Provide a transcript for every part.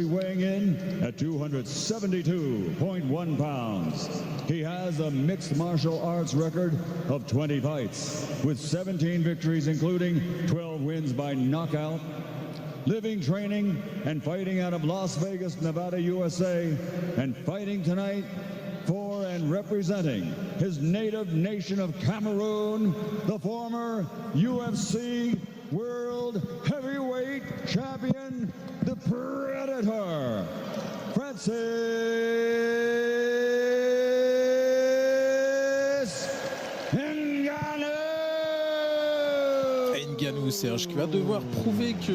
Weighing in at 272.1 pounds. He has a mixed martial arts record of 20 fights, with 17 victories, including 12 wins by knockout. Living, training, and fighting out of Las Vegas, Nevada, USA, and fighting tonight for and representing his native nation of Cameroon, the former UFC World Heavyweight Champion, the Predator, Francis Ngannou. Ngannou, Serge, qui va devoir prouver que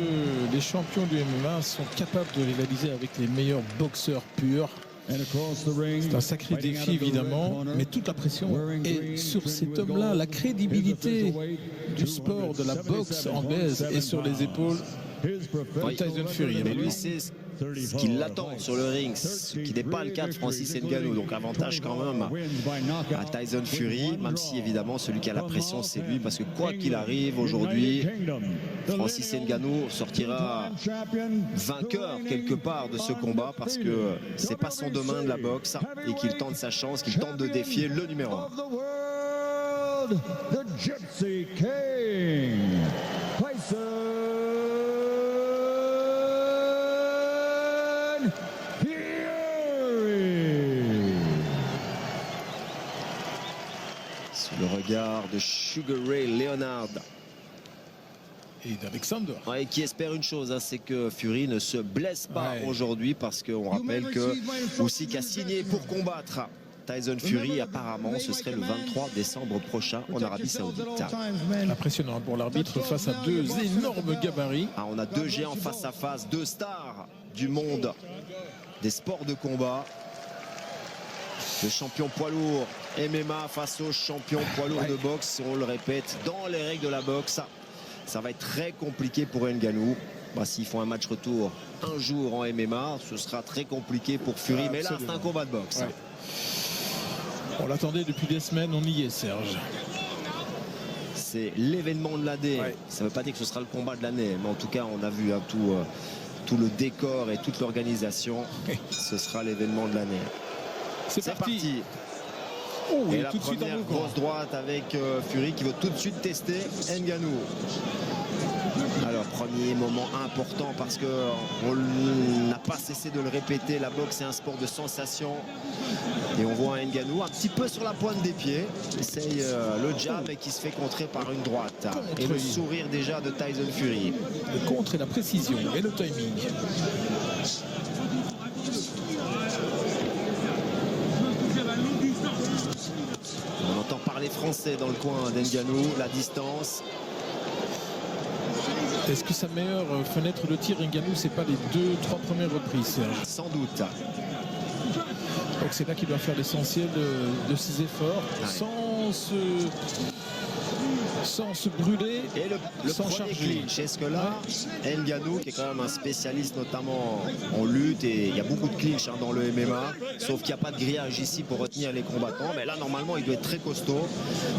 les champions du MMA sont capables de rivaliser avec les meilleurs boxeurs purs. C'est un sacré défi évidemment, mais toute la pression est sur cet homme-là. La crédibilité du sport, de la boxe anglaise est sur les épaules de Tyson Fury. Mais lui, c'est ce qui l'attend sur le ring, ce qui n'est pas le cas de Francis Ngannou. Donc avantage quand même à Tyson Fury, même si évidemment celui qui a la pression c'est lui, parce que quoi qu'il arrive aujourd'hui, Francis Ngannou sortira vainqueur quelque part de ce combat, parce que c'est pas son domaine de la boxe et qu'il tente sa chance, qu'il tente de défier le numéro 1. Le regard de Sugar Ray Leonard et d'Alexander, qui espère une chose, c'est que Fury ne se blesse pas aujourd'hui, parce qu'on rappelle que Usyk a signé pour combattre Tyson Fury. Apparemment ce serait le 23 décembre prochain en Arabie Saoudite. Impressionnant pour l'arbitre face à deux énormes gabarits. On a deux géants face à face, deux stars du monde des sports de combat. Le champion poids lourd MMA face au champion poids lourd de boxe. On le répète, dans les règles de la boxe, ça va être très compliqué pour Ngannou. S'ils font un match retour un jour en MMA, ce sera très compliqué pour Fury. Mais là, c'est un combat de boxe. On l'attendait depuis des semaines, on y est, Serge. C'est l'événement de l'année. Ça ne veut pas dire que ce sera le combat de l'année, mais en tout cas, on a vu tout le décor et toute l'organisation. Ce sera l'événement de l'année. C'est parti. Et la première grosse droite avec Fury qui veut tout de suite tester Ngannou. Alors premier moment important, parce qu'on n'a pas cessé de le répéter, la boxe est un sport de sensation. Et on voit Ngannou un petit peu sur la pointe des pieds, essaye le jab et qui se fait contrer par une droite. Et le sourire déjà de Tyson Fury. Le contre et la précision et le timing. On entend parler français dans le coin d'Ngannou, la distance. Est-ce que sa meilleure fenêtre de tir, Ngannou, c'est pas les 2-3 premières reprises, Serge? Sans doute. Donc c'est là qu'il doit faire l'essentiel de ses efforts, sans se brûler et le sans premier charger. clinch. Est-ce que là, Ngannou, qui est quand même un spécialiste notamment en lutte, et il y a beaucoup de clinch dans le MMA, sauf qu'il n'y a pas de grillage ici pour retenir les combattants, mais là normalement il doit être très costaud,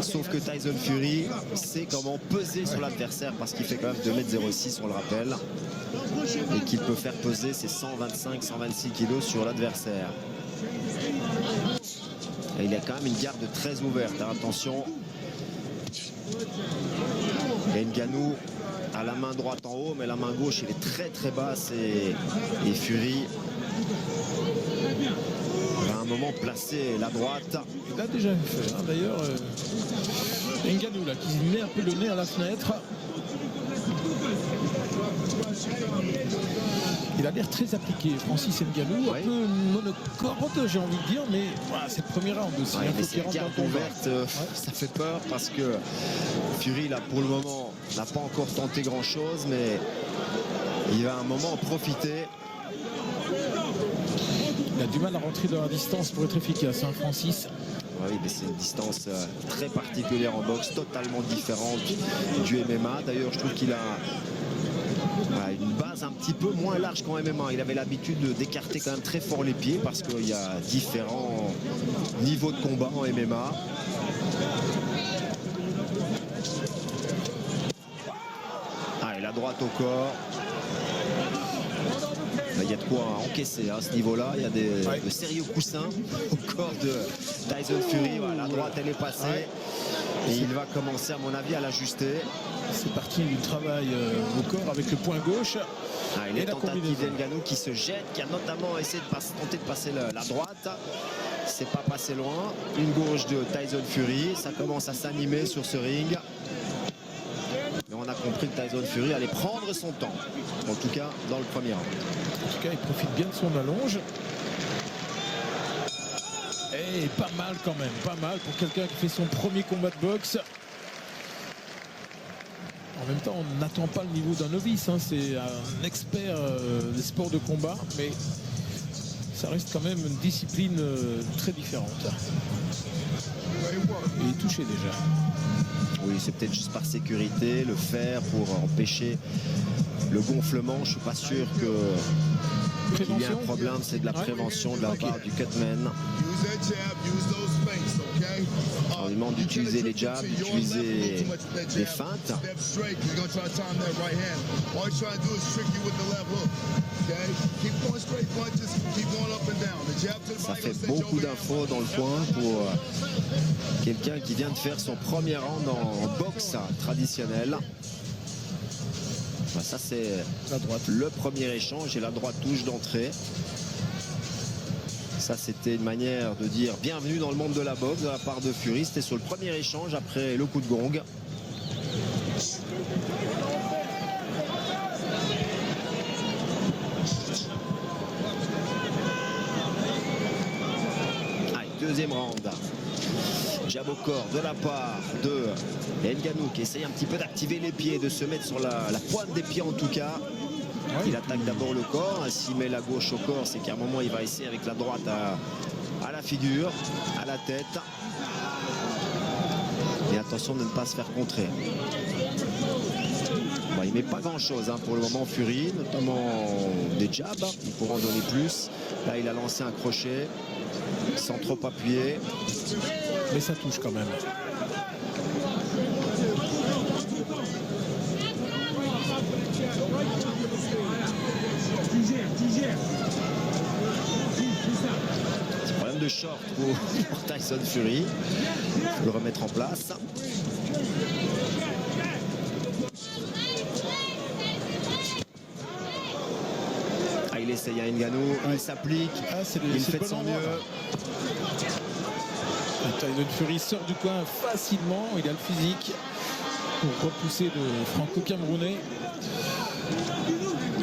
sauf que Tyson Fury sait comment peser sur l'adversaire, parce qu'il fait quand même 2,06 m, on le rappelle, et qu'il peut faire peser ses 125-126 kg sur l'adversaire. Et il a quand même une garde très ouverte, attention. Ngannou a la main droite en haut, mais la main gauche elle est très très basse, et Fury va à un moment placer la droite. Il a déjà fait d'ailleurs Ngannou là qui met un peu le nez à la fenêtre. Il a l'air très appliqué, Francis Ngannou, un peu monocorde, j'ai envie de dire, mais voilà, cette première round aussi. Mais cette garde ouverte, ça fait peur, parce que Fury, là, pour le moment, n'a pas encore tenté grand-chose, mais il va à un moment en profiter. Il a du mal à rentrer dans la distance pour être efficace, Francis. Oui, mais c'est une distance très particulière en boxe, totalement différente du MMA. D'ailleurs, je trouve qu'il a une base un petit peu moins large qu'en MMA. Il avait l'habitude d'écarter quand même très fort les pieds, parce qu'il y a différents niveaux de combat en MMA. Et la droite au corps. Il y a de quoi encaisser à ce niveau-là. Il y a de sérieux coussins au corps de Tyson Fury. Voilà, la droite, elle est passée. Et il va commencer, à mon avis, à l'ajuster. C'est parti du travail au corps avec le poing gauche. Il est tentative d'Ngannou qui se jette, qui a notamment essayé de tenter de passer la droite. C'est pas passé loin. Une gauche de Tyson Fury. Ça commence à s'animer sur ce ring. Mais on a compris que Tyson Fury allait prendre son temps. En tout cas, dans le premier round. En tout cas, il profite bien de son allonge. Et pas mal quand même. Pas mal pour quelqu'un qui fait son premier combat de boxe. En même temps, on n'attend pas le niveau d'un novice. Hein. C'est un expert des sports de combat. Mais ça reste quand même une discipline très différente. Il est touché déjà. Oui, c'est peut-être juste par sécurité, le faire pour empêcher le gonflement. Je ne suis pas sûr qu'il y ait un problème. C'est de la prévention de la part du cutman. On lui demande d'utiliser les jabs, d'utiliser les feintes. Ça fait beaucoup d'infos dans le coin pour quelqu'un qui vient de faire son premier round en boxe traditionnelle. Ça, c'est le premier échange et la droite touche d'entrée. Ça, c'était une manière de dire bienvenue dans le monde de la boxe de la part de Fury. C'était sur le premier échange après le coup de gong. Allez, deuxième round. Jab au corps de la part de Ngannou qui essaye un petit peu d'activer les pieds, de se mettre sur la pointe des pieds en tout cas. Il attaque d'abord le corps. S'il met la gauche au corps, c'est qu'à un moment il va essayer avec la droite à la figure, à la tête. Et attention de ne pas se faire contrer. Bon, il met pas grand chose pour le moment Fury, notamment des jabs. Il pourra en donner plus. Là il a lancé un crochet sans trop appuyer. Mais ça touche quand même. Petit problème de short pour Tyson Fury. Il faut le remettre en place. Il essaye à Ngannou, il s'applique, il fait de son mieux. Tyson Fury sort du coin facilement, il a le physique pour repousser le franco-camerounais.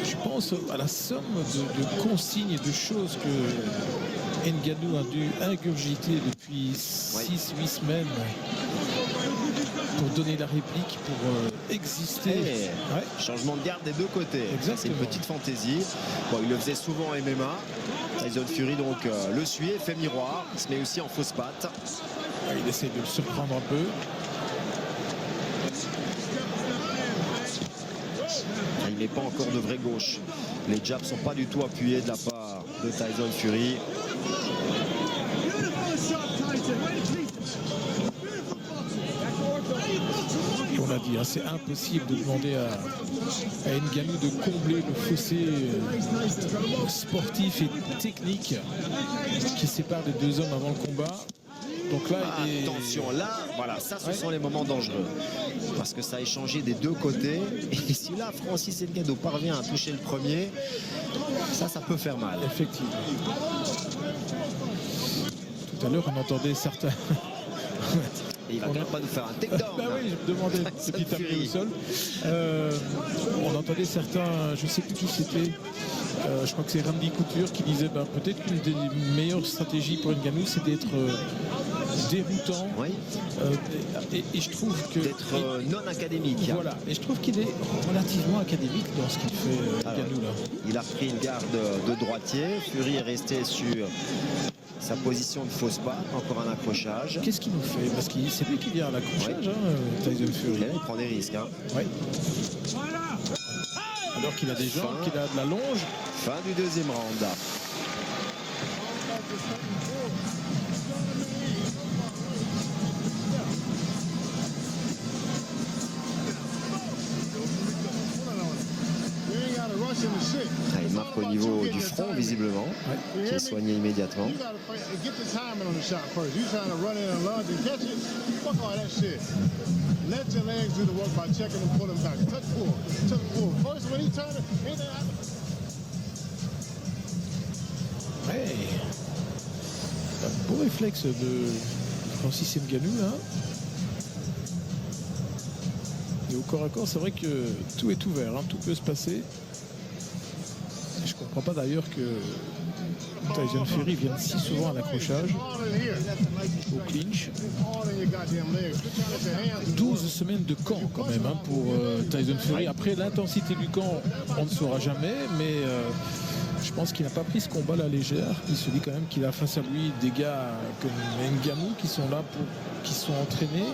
Je pense à la somme de consignes et de choses que Ngannou a dû ingurgiter depuis 6-8 semaines pour donner la réplique, pour exister. Changement de garde des deux côtés. C'est une petite fantaisie. Bon, il le faisait souvent en MMA. Tyson Fury donc le suit et fait miroir. Il se met aussi en fausse patte. Il essaie de le surprendre un peu. Il n'est pas encore de vraie gauche. Les jabs sont pas du tout appuyés de la part de Tyson Fury. On l'a dit, c'est impossible de demander à Ngannou de combler le fossé sportif et technique qui sépare les deux hommes avant le combat. Donc là, attention, là, voilà, ça ce sont les moments dangereux. Parce que ça a échangé des deux côtés. Et si là, Francis Ngannou parvient à toucher le premier, ça peut faire mal. Effectivement. Tout à l'heure, on entendait certains... Et il va quand même pas nous faire un takedown. Oui, je me demandais ce qui tapait au sol. On entendait certains, je ne sais plus qui c'était, je crois que c'est Randy Couture qui disait peut-être qu'une des meilleures stratégies pour Ngannou, c'est d'être déroutant. Oui. Et je trouve que... D'être non académique. Voilà, et je trouve qu'il est relativement académique dans ce qu'il fait, Ngannou là. Il a pris une garde de droitier. Fury est resté sur sa position de fausse patte, encore un accrochage. Qu'est-ce qu'il nous fait? Parce que c'est lui qui vient à l'accrochage, Tyson Fury. Il prend des risques. Oui. Alors qu'il a des jambes, qu'il a de la longe. Fin du deuxième round. Il marque au niveau du front, visiblement, qui est soigné immédiatement. Ouais. Un beau réflexe de Francis Ngannou là. Et au corps à corps, c'est vrai que tout est ouvert, hein, tout peut se passer. Et je comprends pas d'ailleurs que Tyson Fury vienne si souvent à l'accrochage, au clinch. 12 semaines de camp quand même hein, pour Tyson Fury. Après l'intensité du camp, on ne saura jamais, mais je pense qu'il n'a pas pris ce combat à la légère. Il se dit quand même qu'il a face à lui des gars comme Ngannou qui sont là, qui sont entraînés.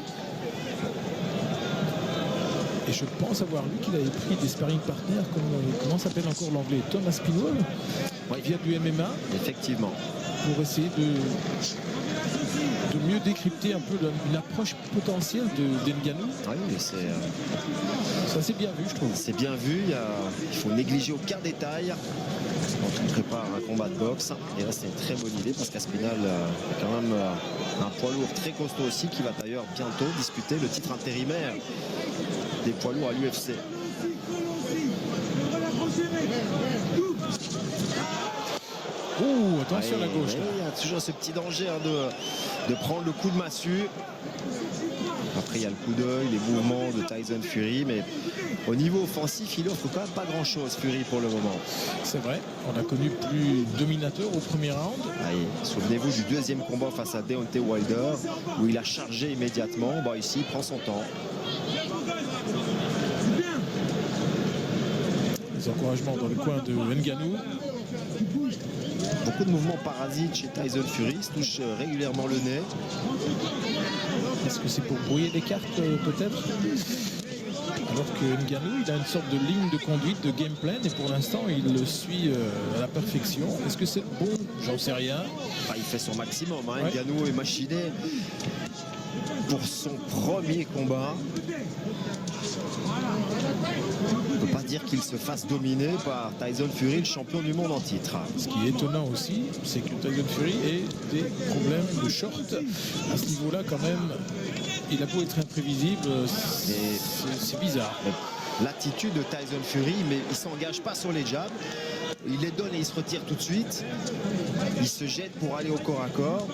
Et je pense avoir lu qu'il avait pris des sparring partners comme, comment s'appelle encore l'anglais, Tom Aspinall, qui vient du MMA. Effectivement. Pour essayer de mieux décrypter un peu l'approche potentielle de Ngannou. Oui, ça c'est bien vu, je trouve. C'est bien vu, il faut négliger aucun détail quand on prépare un combat de boxe. Et là c'est une très bonne idée parce qu'Aspinall a quand même un poids lourd très costaud aussi qui va d'ailleurs bientôt disputer le titre intérimaire des poids lourds à l'UFC. Oh, attention à la gauche. Il y a toujours ce petit danger hein, de prendre le coup de massue. Après, il y a le coup d'œil, les mouvements de Tyson Fury, mais au niveau offensif, il offre quand même pas grand-chose, Fury, pour le moment. C'est vrai, on a connu plus dominateur au premier round. Souvenez-vous du deuxième combat face à Deontay Wilder, où il a chargé immédiatement. Ici, il prend son temps. Les encouragements dans le coin de Ngannou. Beaucoup de mouvements parasites chez Tyson Fury, il se touche régulièrement le nez. Est-ce que c'est pour brouiller les cartes peut-être? Alors que Ngannou, il a une sorte de ligne de conduite, de game plan, et pour l'instant, il le suit à la perfection. Est-ce que c'est bon? J'en sais rien. Il fait son maximum. Hein. Ngannou est machiné pour son premier combat. On ne peut pas dire qu'il se fasse dominer par Tyson Fury, le champion du monde en titre. Ce qui est étonnant aussi, c'est que Tyson Fury ait des problèmes de short. À ce niveau-là, quand même, il a beau être imprévisible, c'est bizarre. L'attitude de Tyson Fury, mais il ne s'engage pas sur les jabs. Il les donne et il se retire tout de suite. Il se jette pour aller au corps à corps.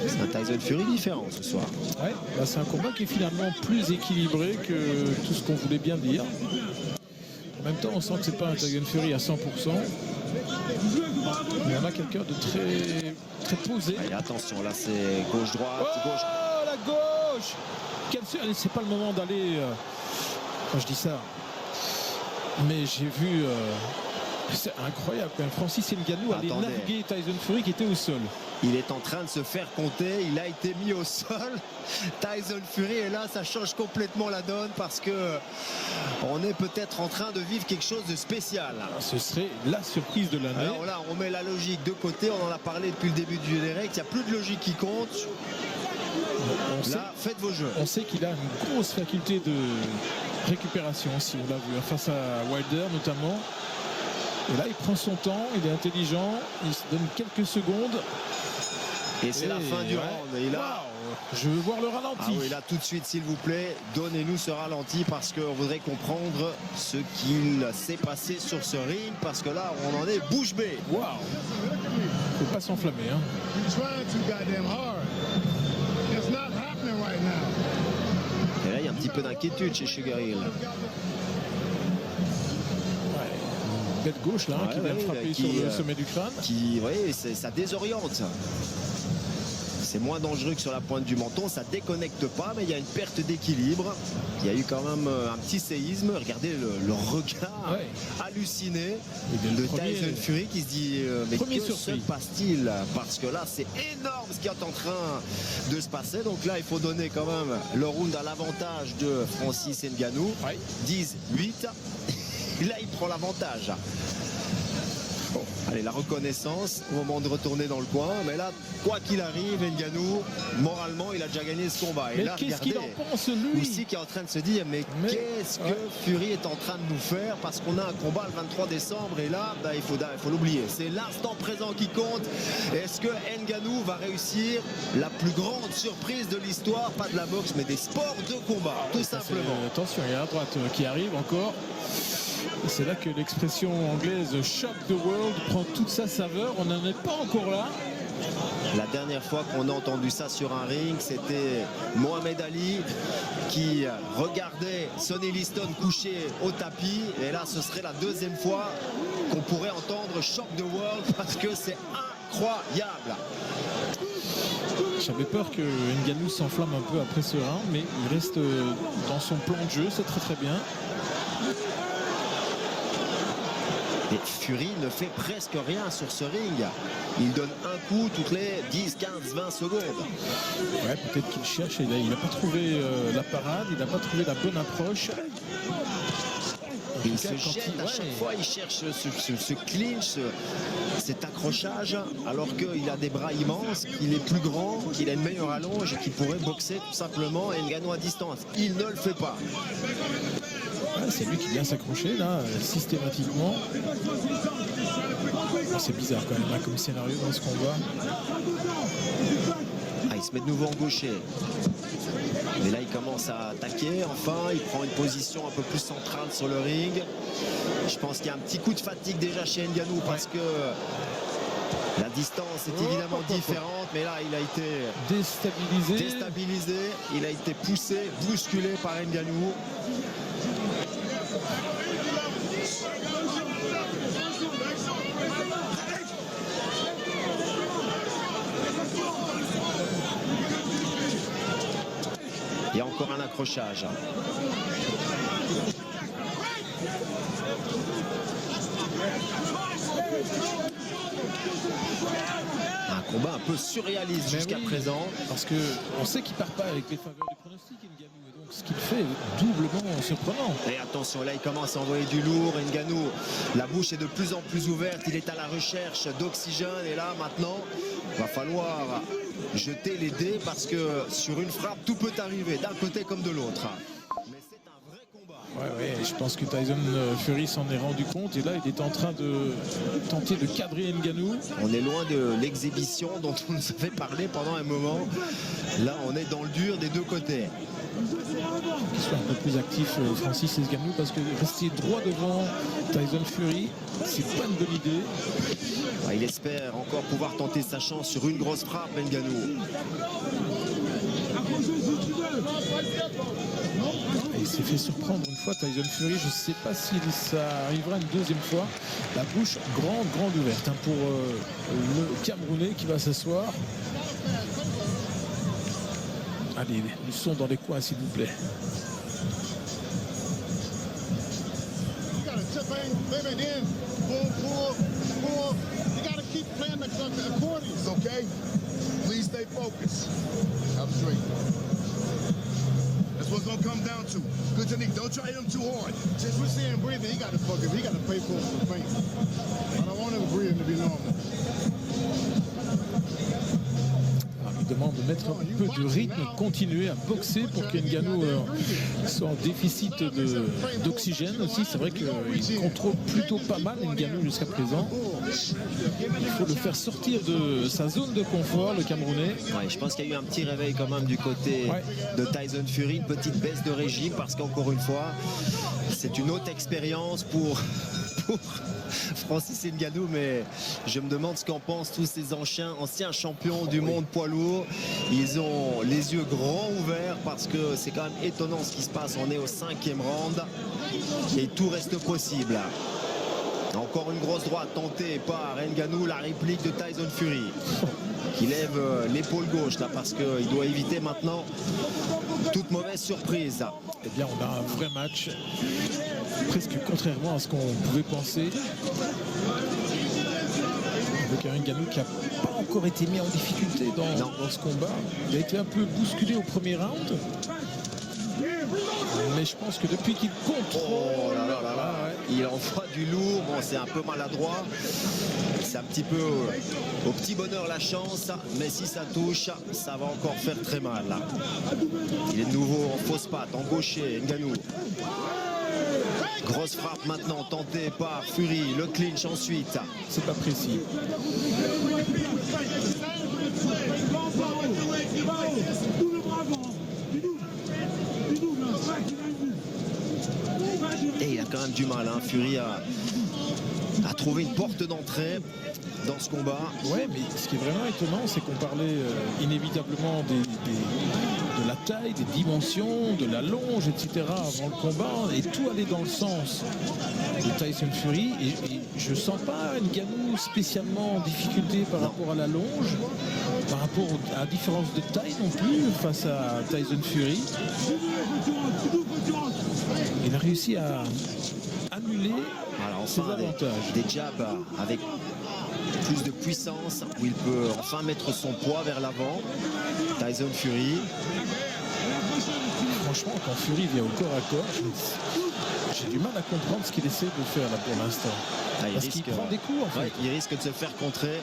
C'est un Tyson Fury différent ce soir. Ouais, c'est un combat qui est finalement plus équilibré que tout ce qu'on voulait bien dire. En même temps, on sent que c'est pas un Tyson Fury à 100%. Mais on a quelqu'un de très posé. Allez, attention, là c'est gauche-droite, gauche. Oh, la gauche! C'est pas le moment d'aller... Quand je dis ça. Mais j'ai vu... C'est incroyable quand même. Francis Ngannou allait narguer Tyson Fury qui était au sol. Il est en train de se faire compter. Il a été mis au sol. Tyson Fury et là ça change complètement la donne parce que on est peut-être en train de vivre quelque chose de spécial. Ce serait la surprise de l'année. Alors là on met la logique de côté. On en a parlé depuis le début du direct. Il n'y a plus de logique qui compte. Là faites vos jeux. On sait qu'il a une grosse faculté de récupération si on l'a vu face à Wilder notamment. Et là, il prend son temps, il est intelligent, il se donne quelques secondes. Et c'est la fin du round. Et là, je veux voir le ralenti. Ah oui, là, tout de suite, s'il vous plaît, donnez-nous ce ralenti parce qu'on voudrait comprendre ce qu'il s'est passé sur ce ring. Parce que là, on en est bouche bée. Waouh! Faut pas s'enflammer. Hein. Et là, il y a un petit peu d'inquiétude chez Sugar Hill. Bête gauche là, qui vient frapper sur le sommet du crâne. Ça désoriente. C'est moins dangereux que sur la pointe du menton, ça déconnecte pas, mais il y a une perte d'équilibre. Il y a eu quand même un petit séisme. Regardez le regard halluciné de Tyson Fury qui se dit mais que se passe-t-il? Parce que là c'est énorme ce qui est en train de se passer. Donc là il faut donner quand même le round à l'avantage de Francis Ngannou. 10-8. Là, il prend l'avantage. Allez, la reconnaissance au moment de retourner dans le coin. Mais là, quoi qu'il arrive, Ngannou, moralement, il a déjà gagné ce combat. Et mais là, qu'est-ce qu'il en pense, lui aussi qui est en train de se dire, mais qu'est-ce que Fury est en train de nous faire? Parce qu'on a un combat le 23 décembre et là, il faut l'oublier. C'est l'instant présent qui compte. Est-ce que Ngannou va réussir la plus grande surprise de l'histoire? Pas de la boxe, mais des sports de combat, tout simplement. Attention, il y a la droite qui arrive encore. C'est là que l'expression anglaise « shock the world » prend toute sa saveur. On n'en est pas encore là. La dernière fois qu'on a entendu ça sur un ring, c'était Mohamed Ali qui regardait Sonny Liston couché au tapis. Et là, ce serait la deuxième fois qu'on pourrait entendre « shock the world » parce que c'est incroyable. J'avais peur que Ngannou s'enflamme un peu après ce round, mais il reste dans son plan de jeu, c'est très très bien. Et Fury ne fait presque rien sur ce ring. Il donne un coup toutes les 10, 15, 20 secondes. Ouais, peut-être qu'il cherche. Il n'a pas trouvé la parade, il n'a pas trouvé la bonne approche. Et il se jette à chaque fois, il cherche ce clinch, cet accrochage, alors qu'il a des bras immenses, qu'il est plus grand, qu'il a une meilleure allonge et qu'il pourrait boxer tout simplement Ngannou à distance. Il ne le fait pas. C'est lui qui vient s'accrocher là, systématiquement. C'est bizarre quand même, comme scénario dans ce combat. Il se met de nouveau en gaucher. Mais là, il commence à attaquer. Enfin, il prend une position un peu plus centrale sur le ring. Je pense qu'il y a un petit coup de fatigue déjà chez Ngannou parce que la distance est évidemment différente. Mais là, il a été déstabilisé. Il a été poussé, bousculé par Ngannou. Il y a encore un accrochage. Un combat un peu surréaliste jusqu'à présent. Parce qu'on sait qu'il ne part pas avec les faveurs du pronostic, Ngannou. Et donc ce qu'il fait est doublement surprenant. Et attention, là il commence à envoyer du lourd. Ngannou, la bouche est de plus en plus ouverte. Il est à la recherche d'oxygène. Et là maintenant, il va falloir jeter les dés parce que sur une frappe, tout peut arriver d'un côté comme de l'autre. Mais c'est un vrai combat. Ouais, je pense que Tyson Fury s'en est rendu compte et là il est en train de tenter de cadrer Ngannou. On est loin de l'exhibition dont on nous avait parlé pendant un moment. Là on est dans le dur des deux côtés. Qu'il soit un peu plus actif Francis Ngannou, parce que rester droit devant Tyson Fury, c'est pas une bonne idée. Il espère encore pouvoir tenter sa chance sur une grosse frappe, Ngannou. Il s'est fait surprendre une fois Tyson Fury, je ne sais pas si ça arrivera une deuxième fois. La bouche grande ouverte pour le Camerounais qui va s'asseoir. Allez, le son dans les coins s'il vous plaît. Okay? Please stay focused. Have a drink. That's what's gonna come down to. Good technique. Don't try him too hard. Since we're seeing breathing, he got to pay for the pain. I don't want him breathing to be normal. Il demande de mettre un peu de rythme, continuer à boxer pour qu'Ngannou soit en déficit d'oxygène aussi. C'est vrai qu'il contrôle plutôt pas mal Ngannou jusqu'à présent. Il faut le faire sortir de sa zone de confort, le Camerounais. Je pense qu'il y a eu un petit réveil quand même du côté de Tyson Fury, une petite baisse de régime parce qu'encore une fois, c'est une haute expérience pour Francis Ngannou, mais je me demande ce qu'en pensent tous ces anciens champions du monde poids lourd. Ils ont les yeux grands ouverts parce que c'est quand même étonnant ce qui se passe. On est au 5e round et tout reste possible. Encore une grosse droite tentée par Ngannou, la réplique de Tyson Fury qui lève l'épaule gauche là parce qu'il doit éviter maintenant toute mauvaise surprise. Eh bien, on a un vrai match, presque contrairement à ce qu'on pouvait penser. Avec un Ngannou qui n'a pas encore été mis en difficulté dans ce combat. Il a été un peu bousculé au premier round. Mais je pense que depuis qu'il contrôle, il envoie du lourd. Bon, c'est un peu maladroit. C'est un petit peu au petit bonheur la chance. Mais si ça touche, ça va encore faire très mal. Il est de nouveau en fausse patte, en gaucher, Ngannou. Grosse frappe maintenant tentée par Fury. Le clinch ensuite. C'est pas précis. Et il a quand même du mal, hein, Fury, à trouver une porte d'entrée dans ce combat. Ouais, mais ce qui est vraiment étonnant, c'est qu'on parlait inévitablement de la taille, des dimensions, de la longe, etc. avant le combat, et tout allait dans le sens de Tyson Fury. Et je sens pas Ngannou spécialement en difficulté par rapport à la longe, par rapport à la différence de taille non plus face à Tyson Fury. Il a réussi à annuler ses avantages. Des jabs avec plus de puissance, où il peut enfin mettre son poids vers l'avant. Tyson Fury. Franchement, quand Fury vient au corps à corps, j'ai du mal à comprendre ce qu'il essaie de faire là pour l'instant. Parce qu'il prend des coups en fait. Ouais, il risque de se faire contrer.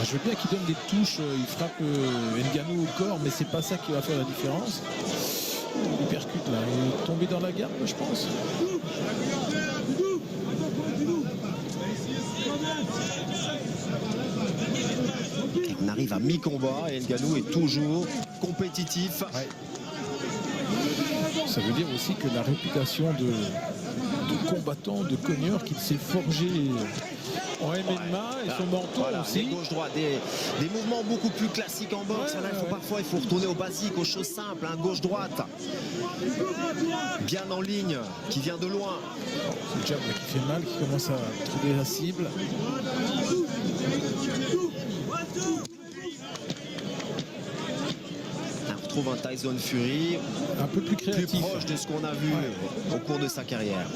Je veux bien qu'il donne des touches, il frappe Ngannou au corps, mais c'est pas ça qui va faire la différence. Il percute là, il est tombé dans la garde, je pense. Et on arrive à mi-combat et Ngannou est toujours compétitif. Ouais. Ça veut dire aussi que la réputation de combattant, de cogneur qu'il s'est forgé en MMA et son menton aussi. Gauche-droite, des mouvements beaucoup plus classiques en boxe. Là, parfois, il faut retourner au basique, aux choses simples. Hein, gauche-droite, bien en ligne, qui vient de loin. C'est le jab qui fait mal, qui commence à trouver la cible. On retrouve un Tyson Fury un peu plus créatif, plus proche de ce qu'on a vu au cours de sa carrière.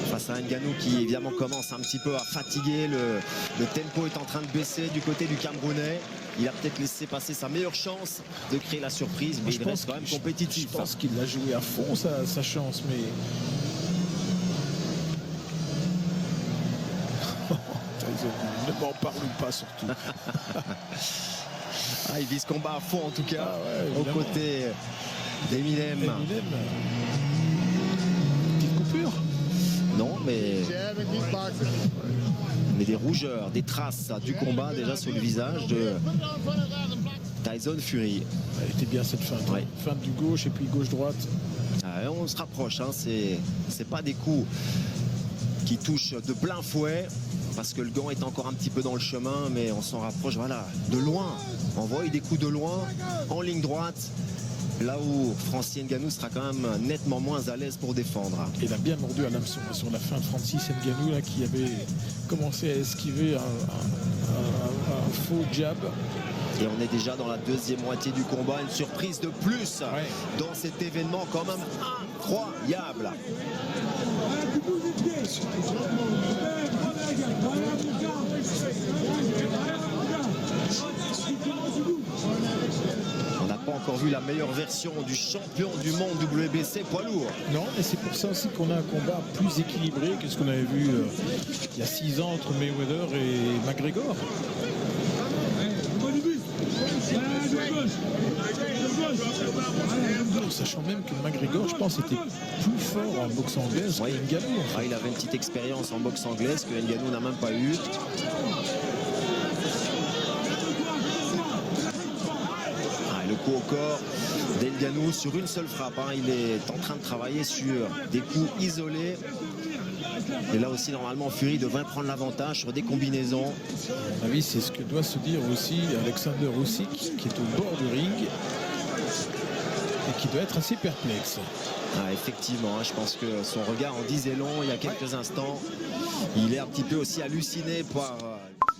Face à Ngannou qui évidemment commence un petit peu à fatiguer, le tempo est en train de baisser du côté du Camerounais. Il a peut-être laissé passer sa meilleure chance de créer la surprise, mais il reste quand même compétitif. Je pense qu'il a joué à fond sa chance, mais ne m'en parle pas surtout. Il vit ce combat à fond en tout cas, aux côtés d'Eminem. Petite coupure? Non, mais des rougeurs, des traces du combat déjà sur le visage de Tyson Fury. Elle était bien cette feinte. Feinte du gauche et puis gauche-droite. On se rapproche, hein. C'est pas des coups qui touchent de plein fouet, parce que le gant est encore un petit peu dans le chemin, mais on s'en rapproche, voilà, de loin. On voit des coups de loin, en ligne droite, là où Francis Ngannou sera quand même nettement moins à l'aise pour défendre. Il a bien mordu à l'hameçon sur la fin de Francis Ngannou, là, qui avait commencé à esquiver un faux jab. Et on est déjà dans la deuxième moitié du combat, une surprise de plus dans cet événement quand même incroyable. On n'a pas encore vu la meilleure version du champion du monde WBC poids lourd. Non, mais c'est pour ça aussi qu'on a un combat plus équilibré que ce qu'on avait vu il y a 6 ans entre Mayweather et McGregor. Sachant même que McGregor, je pense, était plus fort en boxe anglaise que Ngannou. Il avait une petite expérience en boxe anglaise que Ngannou n'a même pas eu. Le coup au corps d'Ngannou sur une seule frappe. Il est en train de travailler sur des coups isolés. Et là aussi, normalement, Fury devrait prendre l'avantage sur des combinaisons. À mon avis, c'est ce que doit se dire aussi Alexander Usyk, qui est au bord du ring et qui doit être assez perplexe. Effectivement, je pense que son regard en disait long il y a quelques instants. Il est un petit peu aussi halluciné par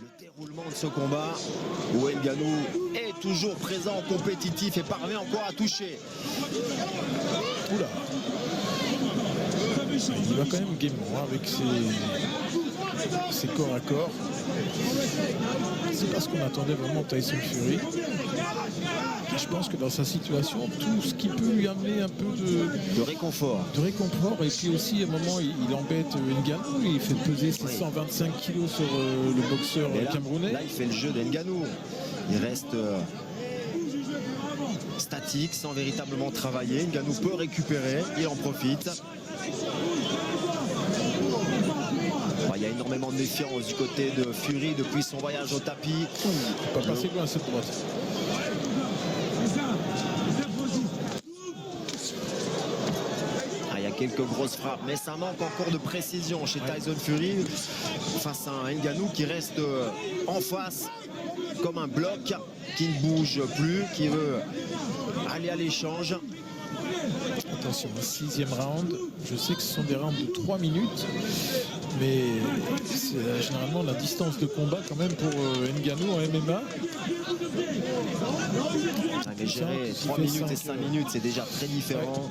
le déroulement de ce combat où Ngannou est toujours présent, compétitif et parvient encore à toucher. Oula. Il va quand même gaiement avec ses corps à corps. C'est pas ce qu'on attendait vraiment de Tyson Fury. Je pense que dans sa situation, tout ce qui peut lui amener un peu de réconfort. Et puis aussi, à un moment, il embête Ngannou. Il fait peser ses 125 kilos sur le boxeur camerounais. Là, il fait le jeu d'Ngannou. Il reste statique, sans véritablement travailler. Ngannou peut récupérer, il en profite. Il y a énormément de méfiance du côté de Fury depuis son voyage au tapis. Pas passer loin cette droite. Il y a quelques grosses frappes, mais ça manque encore de précision chez Tyson Fury face à un Ngannou qui reste en face comme un bloc, qui ne bouge plus, qui veut aller à l'échange. Attention, 6e round. Je sais que ce sont des rounds de 3 minutes, mais c'est généralement la distance de combat quand même pour Ngannou en MMA. Mais gérer 3 minutes et 5 minutes, c'est déjà très différent.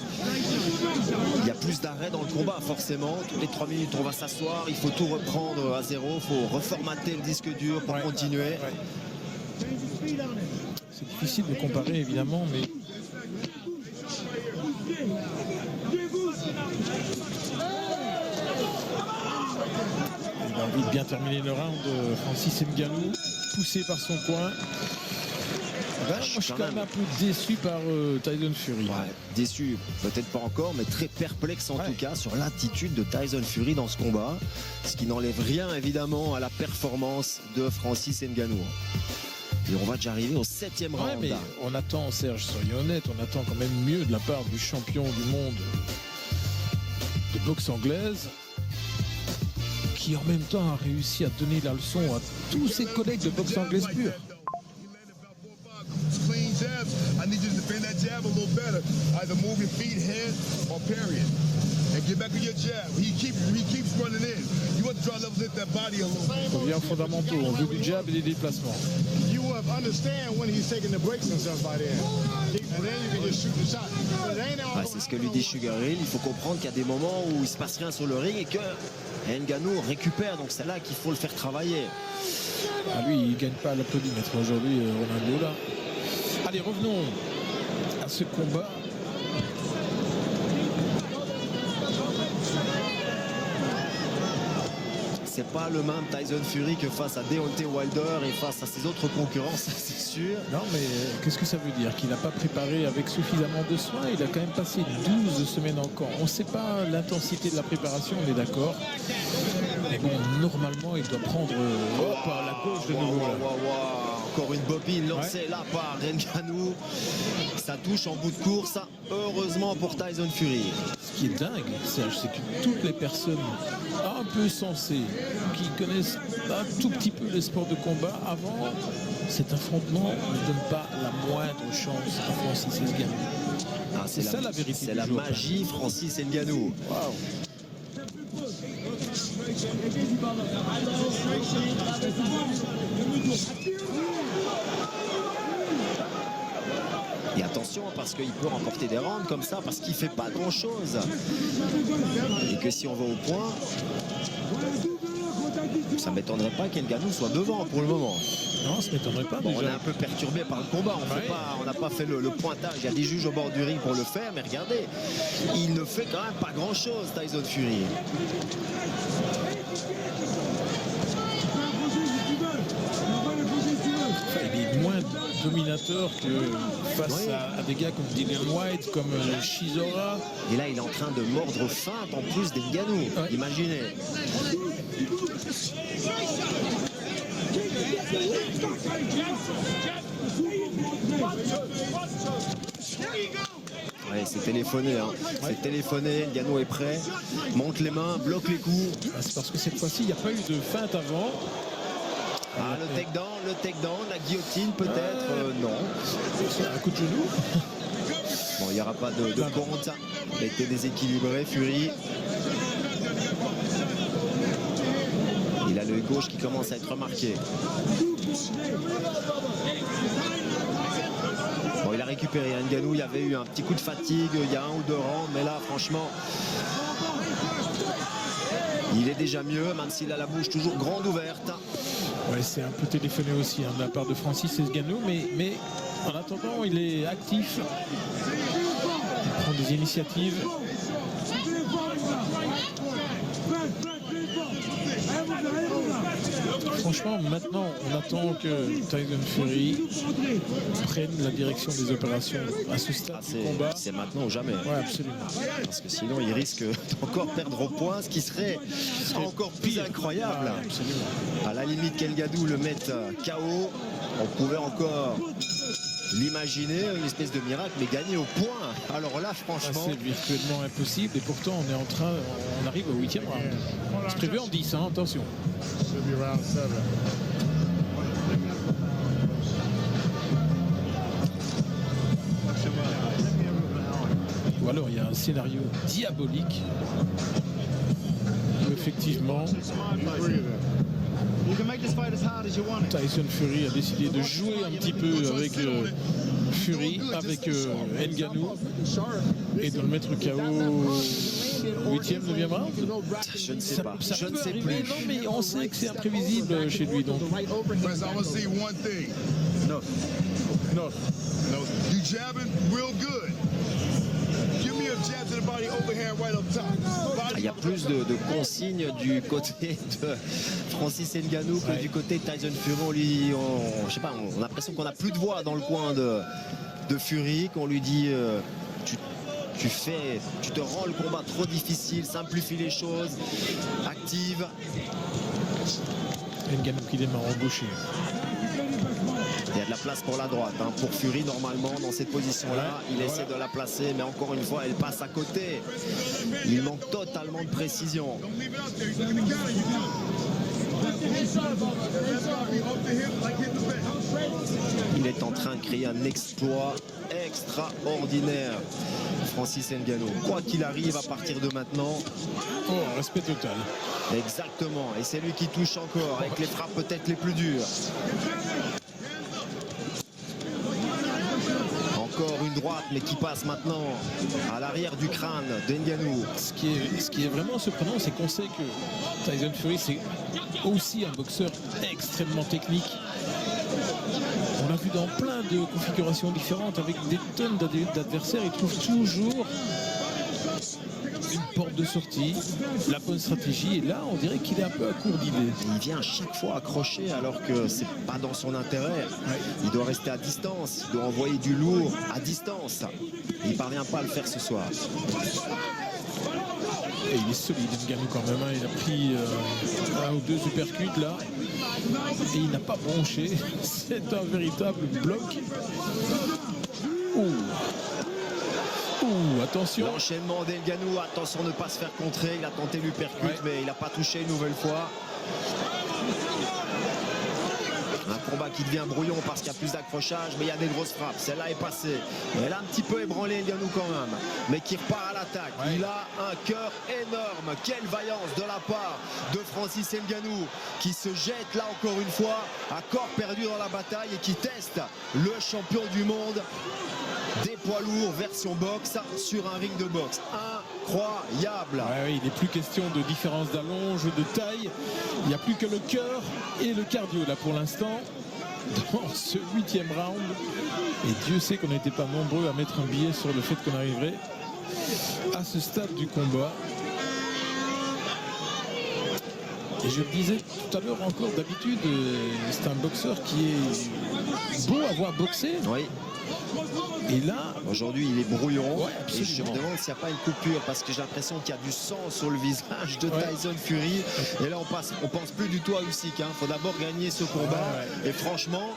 Il y a plus d'arrêts dans le combat, forcément. Toutes les 3 minutes, on va s'asseoir. Il faut tout reprendre à zéro. Il faut reformater le disque dur pour continuer. C'est difficile de comparer, évidemment, mais... Il a envie de bien terminer le round, Francis Ngannou, poussé par son coin. Je suis quand même un peu déçu par Tyson Fury. Déçu, peut-être pas encore, mais très perplexe en tout cas sur l'attitude de Tyson Fury dans ce combat. Ce qui n'enlève rien évidemment à la performance de Francis Ngannou. Et on va déjà arriver au 7e round. Mais on attend, Serge, soyons honnêtes, on attend quand même mieux de la part du champion du monde de boxe anglaise, qui en même temps a réussi à donner la leçon à tous ses collègues de boxe anglaise pure. Clean jabs. I need you to defend that jab a little better. Either move your feet, head, or parry it. And get back to your jab. He keeps running in. You want to try to level that body a little. On revient aux fondamentaux. On veut du jab et des déplacements. You understand when he's taking the breaks and stuff by then. And then you can just shoot the shot. C'est ce que lui dit Sugar Hill. Il faut comprendre qu'il y a des moments où il se passe rien sur le ring et que Ngannou récupère. Donc c'est là qu'il faut le faire travailler. Lui, il ne gagne pas à l'applaudimètre aujourd'hui, Ronaldo là. Allez, revenons à ce combat. C'est pas le même Tyson Fury que face à Deontay Wilder et face à ses autres concurrents, ça c'est sûr. Non, mais qu'est-ce que ça veut dire? Qu'il n'a pas préparé avec suffisamment de soins. Il a quand même passé 12 semaines en camp. On ne sait pas l'intensité de la préparation, on est d'accord. Mais bon, normalement, il doit prendre à la gauche de nouveau. Encore une bobine lancée là par Ngannou. Ça touche en bout de course. Heureusement pour Tyson Fury. Ce qui est dingue, Serge, c'est que toutes les personnes un peu sensées, qui connaissent un tout petit peu les sports de combat, avant cet affrontement, ne donnent pas la moindre chance à Francis Ngannou. C'est ça la vérité. C'est la magie Francis Ngannou. Wow. Et attention parce qu'il peut remporter des rounds comme ça parce qu'il fait pas grand chose. Et que si on va au point, ça ne m'étonnerait pas qu'Ngannou soit devant pour le moment. Non, ça ne m'étonnerait pas. Bon, on est un peu perturbé par le combat. On n'a pas fait le pointage. Il y a des juges au bord du ring pour le faire, mais regardez, il ne fait quand même pas grand chose, Tyson Fury. Il est moins dominateur que face à des gars comme Dillian White, comme Chisora. Et là, il est en train de mordre feinte en plus d'Ngannou. Imaginez. C'est téléphoné. C'est téléphoné. Ngannou est prêt. Monte les mains, bloque les coups. C'est parce que cette fois-ci, il n'y a pas eu de feinte avant. Le takedown, la guillotine peut-être, non. Un coup de genou. Bon, il n'y aura pas de compte. Il a été déséquilibré, Fury. Il a l'œil gauche qui commence à être remarqué. Bon, il a récupéré Ngannou. Il y avait eu un petit coup de fatigue il y a 1 ou 2 rounds, mais là, franchement, il est déjà mieux, même s'il a la bouche toujours grande ouverte. Ouais, c'est un peu téléphoné aussi de la part de Francis Ngannou, mais En attendant, il est actif, il prend des initiatives. Franchement, maintenant, on attend que Tyson Fury prenne la direction des opérations à ce stade du combat. C'est maintenant ou jamais. Ouais, absolument. Parce que sinon, il risque d'encore perdre au point, ce qui serait encore plus incroyable. Ouais, absolument. À la limite, qu'Ngannou le mette KO, on pouvait encore l'imaginer, une espèce de miracle, mais gagner au point. Alors là, franchement, c'est virtuellement impossible. Et pourtant, on arrive au 8e round. C'est prévu en 10, hein, attention. Ou alors il y a un scénario diabolique où effectivement Tyson Fury a décidé de jouer un petit peu avec Fury, avec Ngannou, et de le mettre KO au 8e, 9e round. je ne sais pas. Ça Je ne peut sais arriver, plus. non, mais on sait que c'est imprévisible chez lui. Donc. No. You jabbing real good. Give me a jab to the body overhand right up top. Il y a plus de consignes du côté de Francis Ngannou que du côté de Tyson Fury. Je sais pas, on a l'impression qu'on n'a plus de voix dans le coin de Fury, qu'on lui dit tu te rends le combat trop difficile, simplifie les choses, active. Ngannou qui démarre en gaucher. Il y a de la place pour la droite, hein. Pour Fury, normalement, dans cette position-là, il essaie de la placer, mais encore une fois, elle passe à côté. Il manque totalement de précision. Il est en train de créer un exploit extraordinaire, Francis Ngannou. Quoi qu'il arrive à partir de maintenant. Oh, respect total. Exactement, et c'est lui qui touche encore, avec les frappes peut-être les plus dures. Encore une droite, mais qui passe maintenant à l'arrière du crâne d'Ngannou. Ce qui est vraiment surprenant, c'est qu'on sait que Tyson Fury, c'est aussi un boxeur extrêmement technique. On l'a vu dans plein de configurations différentes, avec des tonnes d'adversaires. Il trouve toujours une porte de sortie, la bonne stratégie, et là on dirait qu'il est un peu à court d'idées. Il vient à chaque fois accrocher alors que c'est pas dans son intérêt. Il doit rester à distance, il doit envoyer du lourd à distance. Il parvient pas à le faire ce soir. Et il est solide, Ngannou quand même, hein. Il a pris un ou deux uppercuts là et il n'a pas bronché. C'est un véritable bloc. Attention. L'enchaînement d'Ngannou, attention de ne pas se faire contrer. Il a tenté l'uppercut, mais il n'a pas touché une nouvelle fois. Un combat qui devient brouillon parce qu'il y a plus d'accrochage, mais il y a des grosses frappes. Celle-là est passée. Elle a un petit peu ébranlé Ngannou quand même, mais qui repart à l'attaque. Ouais. Il a un cœur énorme. Quelle vaillance de la part de Francis Ngannou, qui se jette là encore une fois à corps perdu dans la bataille et qui teste le champion du monde des poids lourds version boxe sur un ring de boxe. Incroyable. Ouais, il n'est plus question de différence d'allonge, de taille. Il n'y a plus que le cœur et le cardio là pour l'instant dans ce 8e round. Et Dieu sait qu'on n'était pas nombreux à mettre un billet sur le fait qu'on arriverait à ce stade du combat. Et je le disais tout à l'heure encore, d'habitude, c'est un boxeur qui est beau à voir boxer. Oui. Et là, aujourd'hui, il est brouillon. Ouais, et je me demande s'il n'y a pas une coupure, parce que j'ai l'impression qu'il y a du sang sur le visage de Tyson Fury. Et là, on pense plus du tout à Usyk. Il faut d'abord gagner ce combat. Et franchement,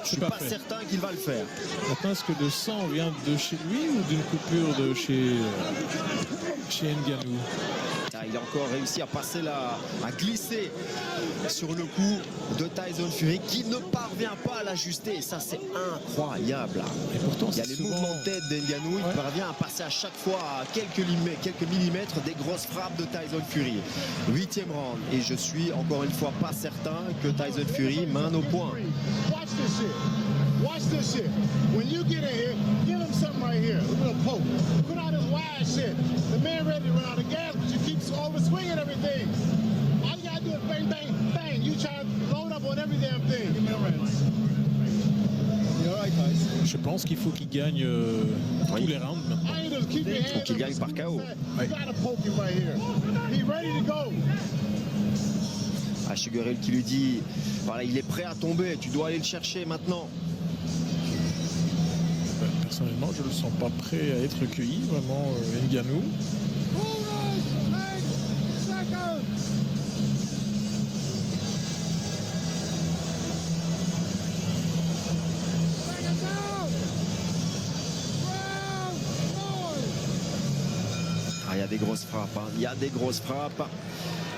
je suis pas certain qu'il va le faire. Maintenant, est-ce que le sang vient de chez lui ou d'une coupure de chez Ngannou? Il a encore réussi à passer là, à glisser sur le coup de Tyson Fury, qui ne parvient pas à l'ajuster. Et ça, c'est incroyable. Et pourtant, il y a les mouvements de tête d'Ngannou. Il parvient à passer à chaque fois à quelques millimètres des grosses frappes de Tyson Fury. 8e round. Et je suis encore une fois pas certain que Tyson Fury mène au point. Watch this shit. When you get in here, give him something right here. A little poke. Put out his wide shit. The man ready to run out of gas, but you keep over swinging everything. All you gotta do is bang, bang, bang. You try to load up on every damn thing. Give me a rinse. You know, Je pense qu'il faut qu'il gagne tous les rounds maintenant. Ou qu'il gagne par KO. Ouais. Ah, Sugar Hill qui lui dit, voilà, il est prêt à tomber, tu dois aller le chercher maintenant. Personnellement, je ne le sens pas prêt à être cueilli, vraiment, Ngannou. Ah, il y a des grosses frappes, hein. Il y a des grosses frappes.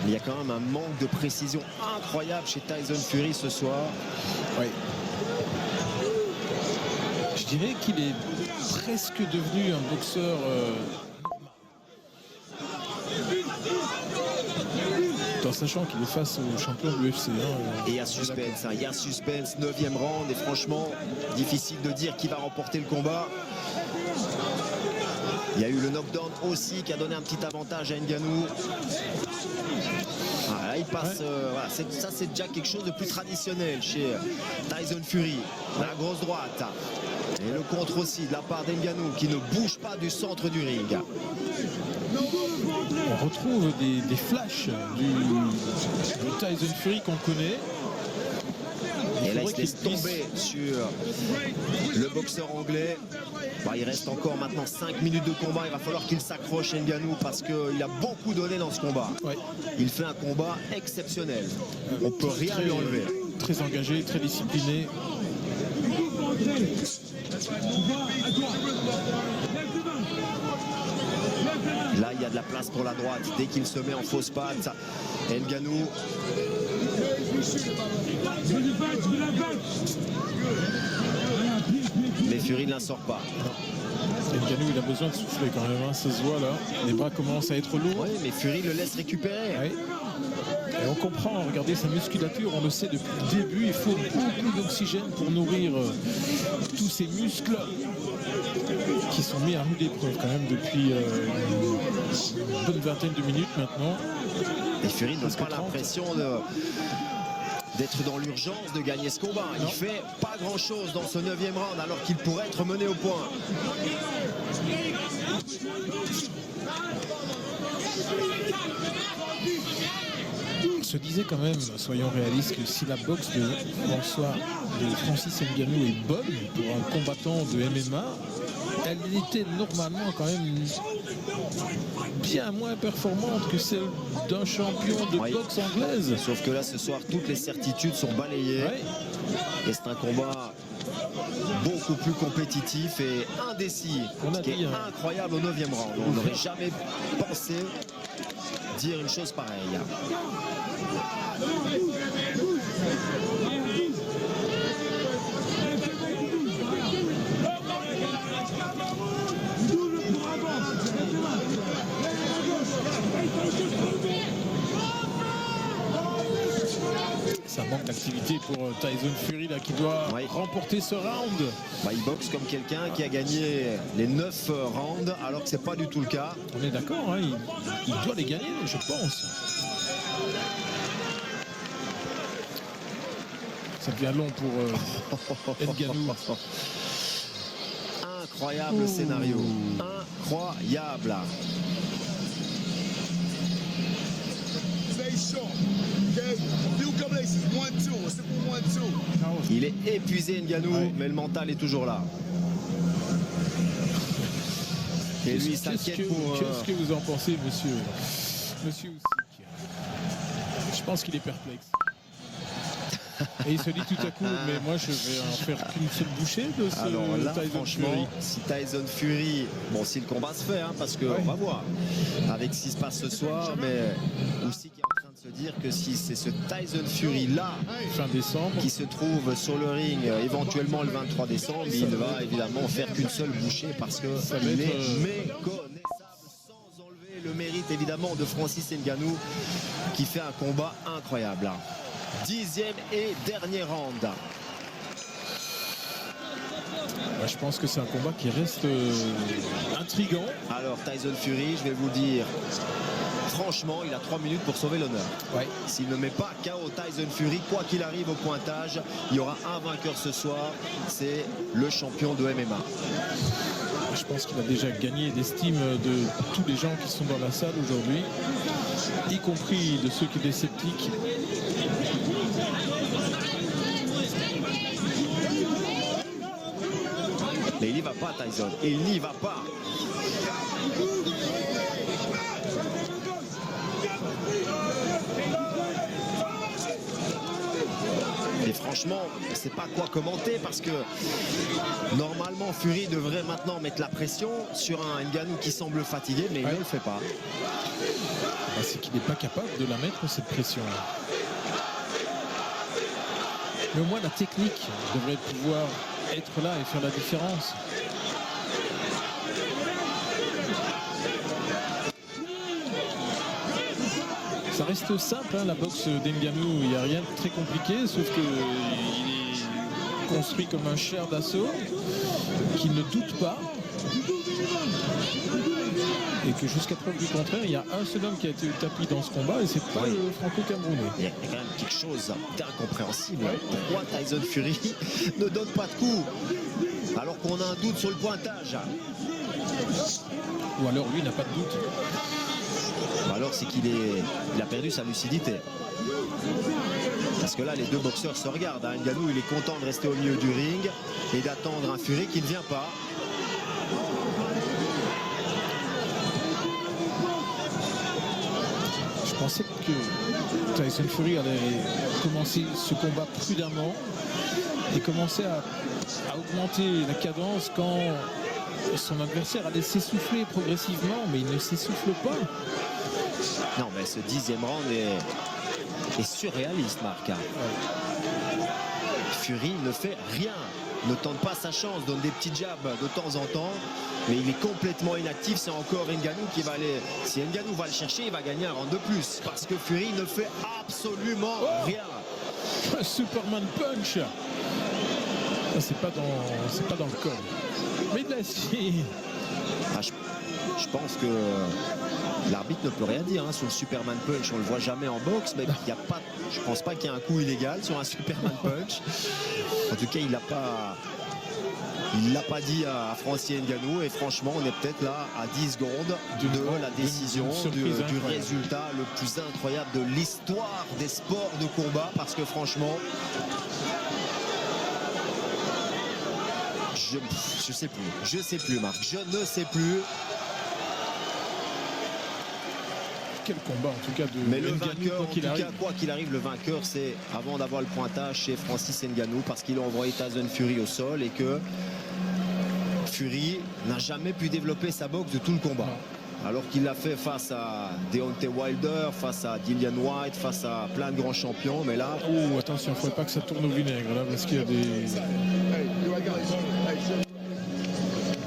Mais il y a quand même un manque de précision incroyable chez Tyson Fury ce soir. Oui. Je dirais qu'il est presque devenu un boxeur en sachant qu'il est face au champion de l'UFC. Et il y a suspense, hein. Il y a suspense, 9e round. Et franchement, difficile de dire qui va remporter le combat. Il y a eu le knockdown aussi qui a donné un petit avantage à Ngannou. Ah, là, il passe. Voilà, ça, c'est déjà quelque chose de plus traditionnel chez Tyson Fury. La grosse droite. Et le contre aussi de la part d'Ngannou qui ne bouge pas du centre du ring. On retrouve des flashs du Tyson Fury qu'on connaît. Et là, il se laisse tomber sur le boxeur anglais. Bah, il reste encore maintenant 5 minutes de combat. Il va falloir qu'il s'accroche, Ngannou, parce qu'il a beaucoup donné dans ce combat. Ouais. Il fait un combat exceptionnel. On ne peut rien lui enlever. Très engagé, très discipliné. Là, il y a de la place pour la droite. Dès qu'il se met en fausse patte, Ngannou. Mais Fury ne la sort pas. Ngannou, il a besoin de souffler quand même, hein, ça se voit là. Les bras commencent à être lourds. Oui, mais Fury le laisse récupérer. Oui. Et on comprend, regardez sa musculature, on le sait depuis le début, il faut beaucoup d'oxygène pour nourrir tous ces muscles qui sont mis à rude épreuve quand même depuis une bonne vingtaine de minutes maintenant. Et Fury n'a pas l'impression d'être dans l'urgence de gagner ce combat. Il fait pas grand chose dans ce 9e round alors qu'il pourrait être mené au point. On se disait quand même, soyons réalistes, que si la boxe de Francis Ngannou est bonne pour un combattant de MMA, elle était normalement quand même bien moins performante que celle d'un champion de boxe anglaise. Sauf que là, ce soir, toutes les certitudes sont balayées. Ouais. Et c'est un combat beaucoup plus compétitif et indécis. Ce qui est incroyable au 9e round. On n'aurait jamais pensé dire une chose pareille. Ça manque d'activité pour Tyson Fury là, qui doit remporter ce round. Bah, il boxe comme quelqu'un qui a gagné les 9 rounds alors que c'est pas du tout le cas. On est d'accord, hein, il doit les gagner, je pense. Ça devient long pour Ngannou. Incroyable scénario. Incroyable. Il est épuisé Ngannou, mais le mental est toujours là. Et lui, il s'inquiète pour... Qu'est-ce que vous en pensez, monsieur Usyk? Je pense qu'il est perplexe. Et il se dit tout à coup, mais moi je vais en faire qu'une seule bouchée de ce Alors là, Tyson franchement, Fury. si Tyson Fury, bon, si le combat se fait, hein, parce qu'on va voir avec ce qui se passe ce soir, mais aussi qui est en train de se dire que si c'est ce Tyson Fury là, fin décembre, qui se trouve sur le ring éventuellement le 23 décembre, il ne va évidemment faire qu'une seule bouchée parce que il est méconnaissable, sans enlever le mérite évidemment de Francis Ngannou qui fait un combat incroyable. 10e et dernier round. Je pense que c'est un combat qui reste intriguant. Alors Tyson Fury, je vais vous dire, franchement, il a 3 minutes pour sauver l'honneur. Ouais. S'il ne met pas KO Tyson Fury, quoi qu'il arrive au pointage, il y aura un vainqueur ce soir. C'est le champion de MMA. Je pense qu'il a déjà gagné l'estime de tous les gens qui sont dans la salle aujourd'hui, y compris de ceux qui étaient sceptiques. Mais il n'y va pas, Tyson. Il n'y va pas. Et franchement, je ne sais pas quoi commenter parce que normalement Fury devrait maintenant mettre la pression sur un Ngannou qui semble fatigué, mais il ne le fait pas. C'est qu'il n'est pas capable de la mettre, cette pression. Mais au moins la technique devrait pouvoir être là et faire la différence. Ça reste simple, hein, la boxe d'Ngannou, il n'y a rien de très compliqué, sauf qu'il est construit comme un char d'assaut, qui ne doute pas, et que jusqu'à preuve du contraire, il y a un seul homme qui a été tapis dans ce combat, et c'est pas le franco-camerounais. Il y a quand même quelque chose d'incompréhensible. Pourquoi Tyson Fury ne donne pas de coups alors qu'on a un doute sur le pointage? Ou alors lui n'a pas de doute. Alors c'est qu'il a perdu sa lucidité. Parce que là les deux boxeurs se regardent. Ngannou il est content de rester au milieu du ring et d'attendre un Fury qui ne vient pas. Je pensais que Tyson Fury allait commencer ce combat prudemment et commencer à augmenter la cadence quand son adversaire allait s'essouffler progressivement, mais il ne s'essouffle pas. Non, mais ce 10e round est surréaliste, Marc. Fury ne fait rien, ne tente pas sa chance, donne des petits jabs de temps en temps, mais il est complètement inactif. C'est encore Ngannou qui va aller. Si Ngannou va le chercher, il va gagner un round de plus, parce que Fury ne fait absolument rien. Un Superman punch. C'est pas dans le col. Mais de la scie. Je pense que l'arbitre ne peut rien dire sur le Superman punch. On le voit jamais en boxe, mais il y a pas. Je pense pas qu'il y ait un coup illégal sur un Superman punch. En tout cas, il l'a pas dit à Francis Ngannou. Et franchement, on est peut-être là à 10 secondes de la décision, du résultat le plus incroyable de l'histoire des sports de combat, parce que franchement, je sais plus Marc, je ne sais plus. Quel combat en tout cas de mais le Ngannou, vainqueur, quoi qu'il arrive, le vainqueur c'est, avant d'avoir le pointage, c'est Francis Ngannou, parce qu'il a envoyé Tyson Fury au sol et que Fury n'a jamais pu développer sa boxe de tout le combat. Non. Alors qu'il l'a fait face à Deontay Wilder, face à Dillian Whyte, face à plein de grands champions, mais là... Oh, attention, il ne faudrait pas que ça tourne au vinaigre, là, parce qu'il y a des...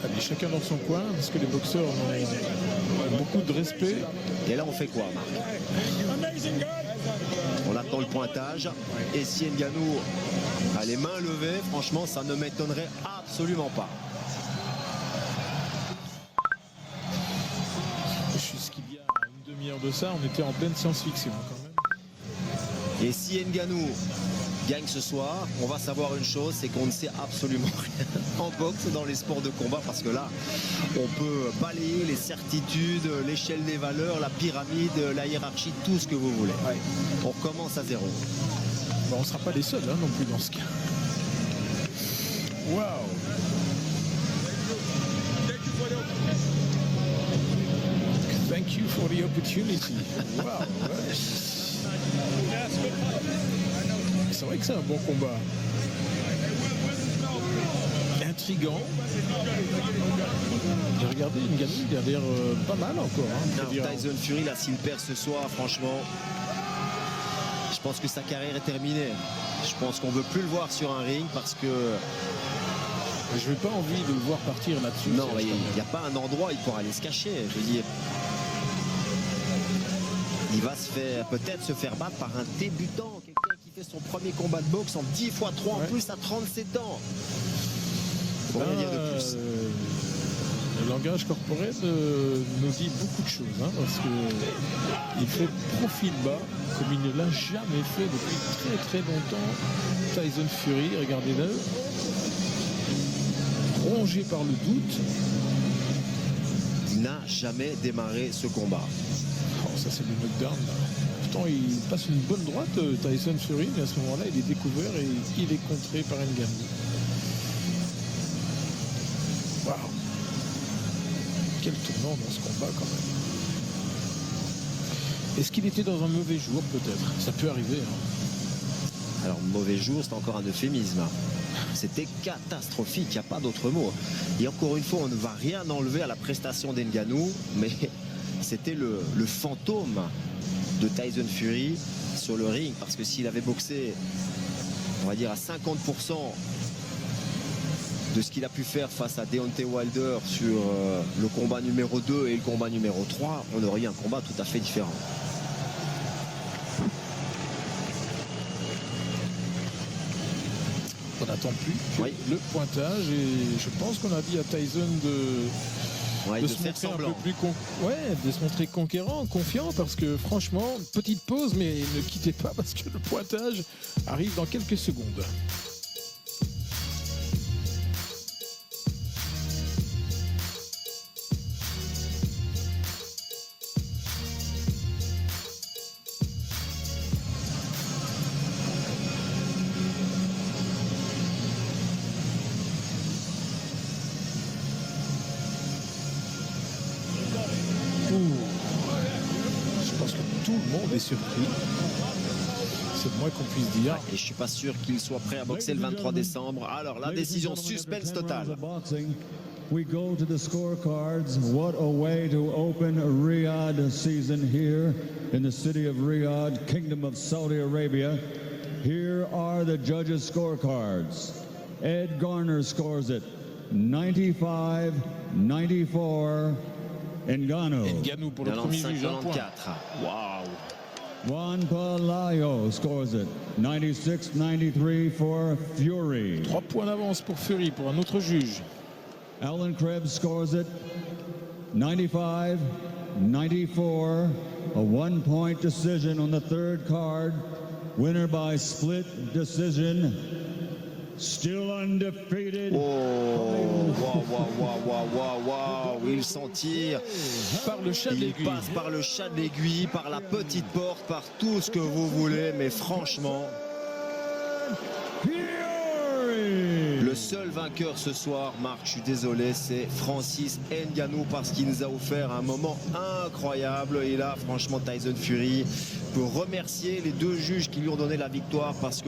Allez, chacun dans son coin, parce que les boxeurs ont beaucoup de respect. Et là, on fait quoi, Marc? On attend le pointage. Et si Ngannou a les mains levées, franchement, ça ne m'étonnerait absolument pas. Jusqu'il y a une demi-heure de ça, on était en pleine science-fiction quand même. Et si Ngannou gagne ce soir, on va savoir une chose, c'est qu'on ne sait absolument rien en boxe dans les sports de combat, parce que là, on peut balayer les certitudes, l'échelle des valeurs, la pyramide, la hiérarchie, tout ce que vous voulez. Ouais. On commence à zéro. Bon, on ne sera pas les seuls non plus dans ce cas. Waouh! Thank you for the opportunity. Wow. C'est vrai que c'est un bon combat. Intriguant. J'ai regardé Ngannou, il a l'air pas mal encore. Tyson Fury, là, s'il perd ce soir, franchement, je pense que sa carrière est terminée. Je pense qu'on ne veut plus le voir sur un ring, parce que... Je n'ai pas envie de le voir partir là-dessus. Non, il n'y a pas un endroit où il pourra aller se cacher. Je veux dire, il va peut-être se faire battre par un débutant, quelqu'un qui fait son premier combat de boxe en 10 x 3 en plus à 37 ans. Faut rien dire de plus. Le langage corporel nous dit beaucoup de choses, hein, parce qu'il fait profil bas comme il ne l'a jamais fait depuis très très longtemps. Tyson Fury, regardez-le, rongé par le doute. Il n'a jamais démarré ce combat. Oh, ça c'est le knockdown là. Pourtant il passe une bonne droite, Tyson Fury, mais à ce moment-là il est découvert et il est contré par Ngannou. Waouh, quel tournant dans ce combat quand même. Est-ce qu'il était dans un mauvais jour peut-être? Ça peut arriver, hein. Alors mauvais jour, c'est encore un euphémisme. C'était catastrophique, il n'y a pas d'autre mot. Et encore une fois, on ne va rien enlever à la prestation d'Ngannou, mais c'était le fantôme de Tyson Fury sur le ring, parce que s'il avait boxé, on va dire à 50% de ce qu'il a pu faire face à Deontay Wilder sur le combat numéro 2 et le combat numéro 3, on aurait eu un combat tout à fait différent. On n'attend plus Oui. le pointage et je pense qu'on a dit à Tyson de se montrer un peu plus de se montrer conquérant, confiant, parce que franchement, petite pause, mais ne quittez pas parce que le pointage arrive dans quelques secondes. Je pense que tout le monde est surpris. C'est le moins qu'on puisse dire. Et je suis pas sûr qu'il soit prêt à boxer le 23 décembre. Alors la décision, suspense total. We go to the scorecards. What a way to open a Riyadh season here in the city of Riyadh, Kingdom of Saudi Arabia. Here are the judges' scorecards. Ed Garner scores it 95-94. Ngannou pour le premier juge, un point. Waouh. Juan Palacio scores it 96-93 for Fury. 3 points d'avance pour Fury, pour un autre juge. Alan Krebs scores it 95-94. A one-point decision on the third card. Winner by split decision. Still undefeated. Oh, waouh. Il s'en tire par le chat de l'aiguille. Il passe par le chat de l'aiguille, par la petite porte, par tout ce que vous voulez, mais franchement, le seul vainqueur ce soir, Marc, je suis désolé, c'est Francis Ngannou, parce qu'il nous a offert un moment incroyable. Et là, franchement, Tyson Fury peut remercier les deux juges qui lui ont donné la victoire, parce que